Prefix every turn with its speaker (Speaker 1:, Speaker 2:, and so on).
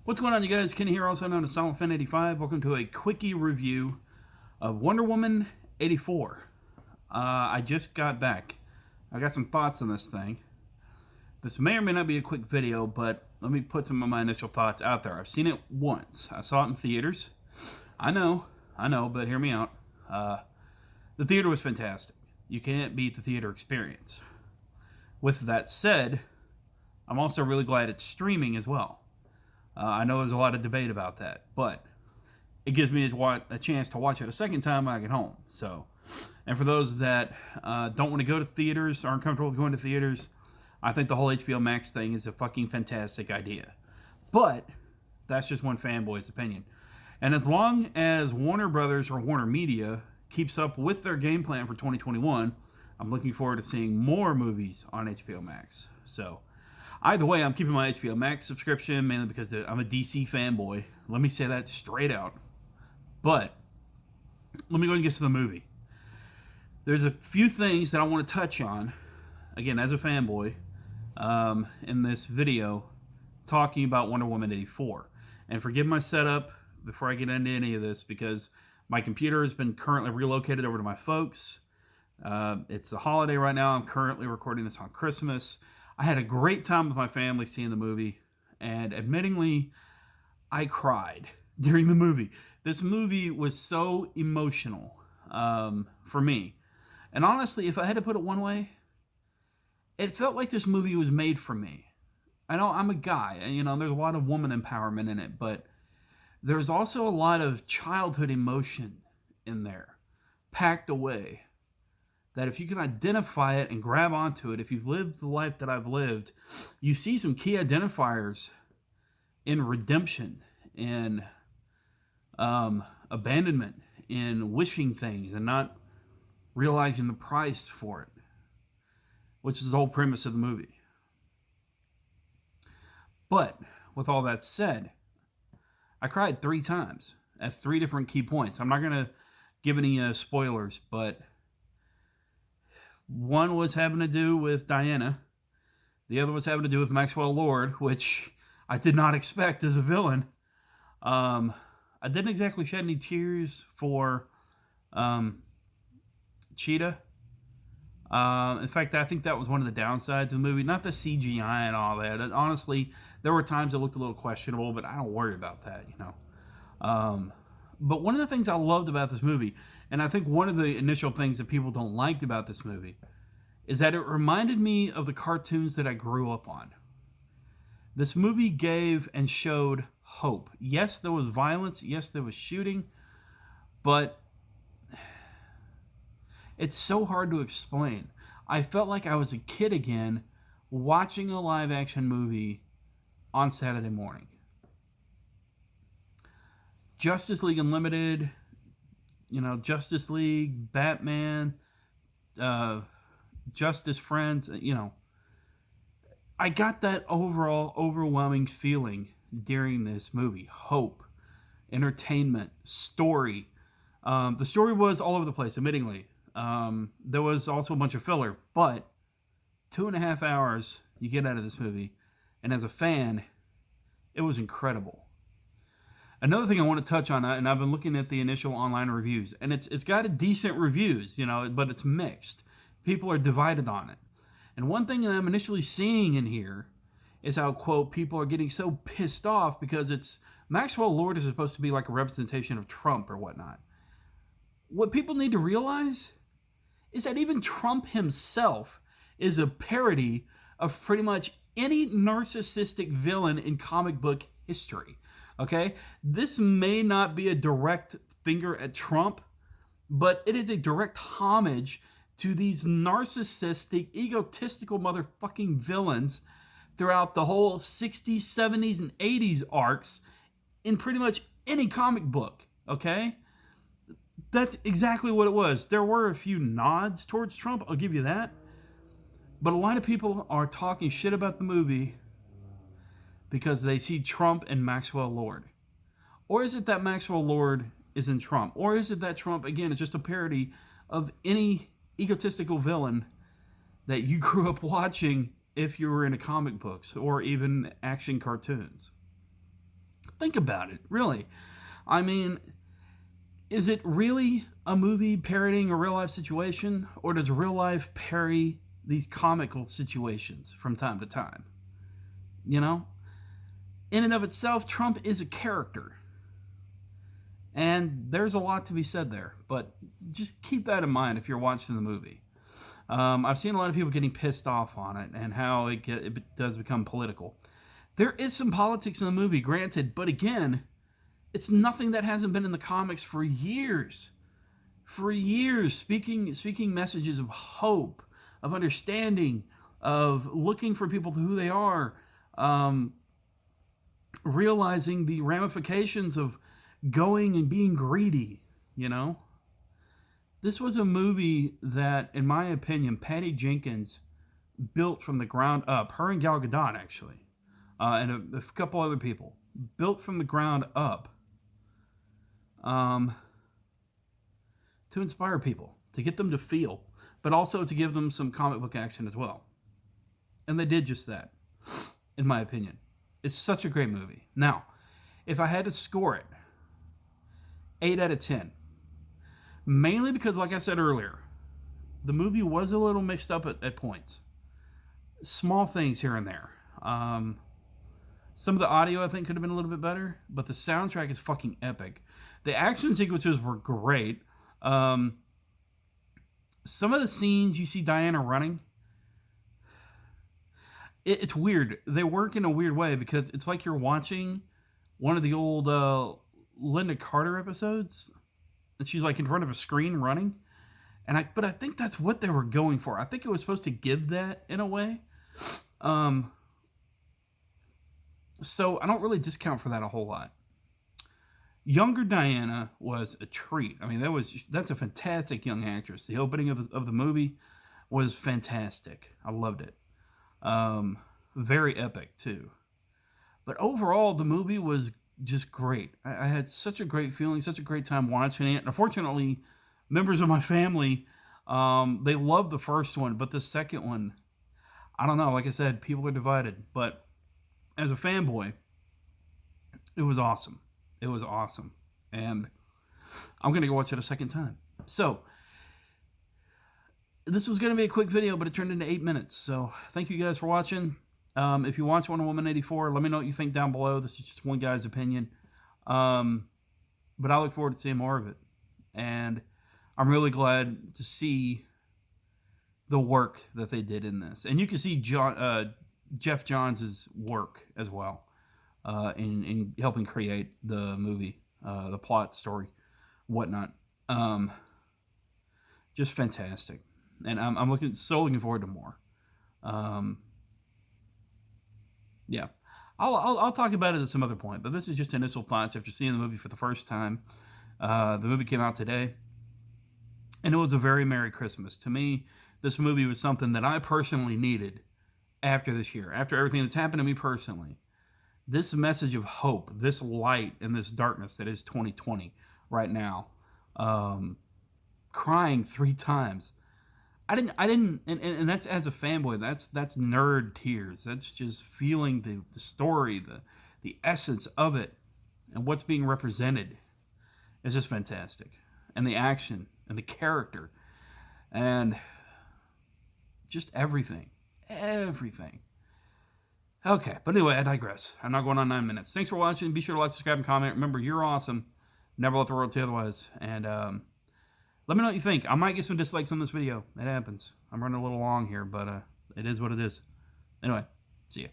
Speaker 1: What's going on, you guys? Kenny here, also known as SilentFan85. Welcome to a quickie review of Wonder Woman 84. I just got back. I got some thoughts on this thing. This may or may not be a quick video, but let me put some of my initial thoughts out there. I've seen it once. I saw it in theaters. I know, but hear me out. The theater was fantastic. You can't beat the theater experience. With that said, I'm also really glad it's streaming as well. I know there's a lot of debate about that, but it gives me a chance to watch it a second time when I get home. So, and for those that don't want to go to theaters, aren't comfortable with going to theaters, I think the whole HBO Max thing is a fucking fantastic idea. But that's just one fanboy's opinion. And as long as Warner Brothers or Warner Media keeps up with their game plan for 2021, I'm looking forward to seeing more movies on HBO Max. So, either way, I'm keeping my HBO Max subscription, mainly because I'm a DC fanboy. Let me say that straight out. But let me go and get to the movie. There's a few things that I want to touch on, again, as a fanboy, in this video, talking about Wonder Woman 84. And forgive my setup before I get into any of this, because my computer has been currently relocated over to my folks. It's the holiday right now. I'm currently recording this on Christmas. I had a great time with my family seeing the movie, and admittingly, I cried during the movie. This movie was so emotional for me. And honestly, if I had to put it one way, it felt like this movie was made for me. I know I'm a guy, and there's a lot of woman empowerment in it, but there's also a lot of childhood emotion in there, packed away. That if you can identify it and grab onto it, if you've lived the life that I've lived, you see some key identifiers in redemption, in abandonment, in wishing things and not realizing the price for it, which is the whole premise of the movie. But with all that said, I cried 3 times at 3 different key points. I'm not going to give any spoilers, but one was having to do with Diana. The other was having to do with Maxwell Lord, which I did not expect as a villain. I didn't exactly shed any tears for Cheetah. In fact, I think that was one of the downsides of the movie. Not the CGI and all that. And honestly, there were times it looked a little questionable, but I don't worry about that, But one of the things I loved about this movie, and I think one of the initial things that people don't like about this movie, is that it reminded me of the cartoons that I grew up on. This movie gave and showed hope. Yes, there was violence. Yes, there was shooting. But it's so hard to explain. I felt like I was a kid again watching a live-action movie on Saturday morning. Justice League Unlimited, Justice League, Batman, Justice Friends, I got that overall overwhelming feeling during this movie. Hope, entertainment, story. The story was all over the place, admittingly. There was also a bunch of filler, but 2.5 hours you get out of this movie, and as a fan, it was incredible. Another thing I want to touch on, and I've been looking at the initial online reviews, and it's got a decent reviews, but it's mixed. People are divided on it. And one thing that I'm initially seeing in here is how, quote, people are getting so pissed off because it's Maxwell Lord is supposed to be like a representation of Trump or whatnot. What people need to realize is that even Trump himself is a parody of pretty much any narcissistic villain in comic book history. Okay? This may not be a direct finger at Trump, but it is a direct homage to these narcissistic, egotistical motherfucking villains throughout the whole 60s, 70s, and 80s arcs in pretty much any comic book. Okay? That's exactly what it was. There were a few nods towards Trump, I'll give you that. But a lot of people are talking shit about the movie because they see Trump and Maxwell Lord. Or is it that Maxwell Lord is in Trump? Or is it that Trump, again, is just a parody of any egotistical villain that you grew up watching if you were into comic books or even action cartoons? Think about it, really. I mean, is it really a movie parodying a real life situation, or does real life parody these comical situations from time to time? You know? In and of itself, Trump is a character. And there's a lot to be said there, but just keep that in mind if you're watching the movie. I've seen a lot of people getting pissed off on it and how it does become political. There is some politics in the movie, granted, but again, it's nothing that hasn't been in the comics for years. For years, speaking messages of hope, of understanding, of looking for people for who they are, realizing the ramifications of going and being greedy, you know? This was a movie that, in my opinion, Patty Jenkins built from the ground up. Her and Gal Gadot, actually, and a couple other people, built from the ground up to inspire people, to get them to feel, but also to give them some comic book action as well. And they did just that, in my opinion. It's such a great movie. Now, if I had to score it, 8 out of 10. Mainly because, like I said earlier, the movie was a little mixed up at points. Small things here and there. Some of the audio, I think, could have been a little bit better, but the soundtrack is fucking epic. The action sequences were great. Some of the scenes you see Diana running, it's weird. They work in a weird way because it's like you're watching one of the old Linda Carter episodes, and she's like in front of a screen running. But I think that's what they were going for. I think it was supposed to give that in a way. So I don't really discount for that a whole lot. Younger Diana was a treat. I mean, that's a fantastic young actress. The opening of the movie was fantastic. I loved it. Very epic too. But overall, the movie was just great. I had such a great feeling, such a great time watching it. Unfortunately, members of my family, they loved the first one, but the second one, I don't know. Like I said, people are divided. But as a fanboy, it was awesome. It was awesome. And I'm going to go watch it a second time. So, this was going to be a quick video, but it turned into 8 minutes. So, thank you guys for watching. If you watch Wonder Woman 84, let me know what you think down below. This is just one guy's opinion. But I look forward to seeing more of it. And I'm really glad to see the work that they did in this. And you can see Jeff Johns' work as well in helping create the movie, the plot, story, whatnot. Just fantastic. And I'm looking forward to more. Yeah, I'll talk about it at some other point, but this is just initial thoughts after seeing the movie for the first time. The movie came out today, and it was a very Merry Christmas. To me, this movie was something that I personally needed after this year, after everything that's happened to me personally. This message of hope, this light in this darkness that is 2020 right now, crying 3 times. I didn't, and that's as a fanboy. That's nerd tears. That's just feeling the story, the essence of it, and what's being represented. It's just fantastic, and the action and the character, and just everything. Okay, but anyway, I digress. I'm not going on 9 minutes. Thanks for watching. Be sure to like, subscribe, and comment. Remember, you're awesome. Never let the world tell you otherwise. And let me know what you think. I might get some dislikes on this video. It happens. I'm running a little long here, but it is what it is. Anyway, see ya.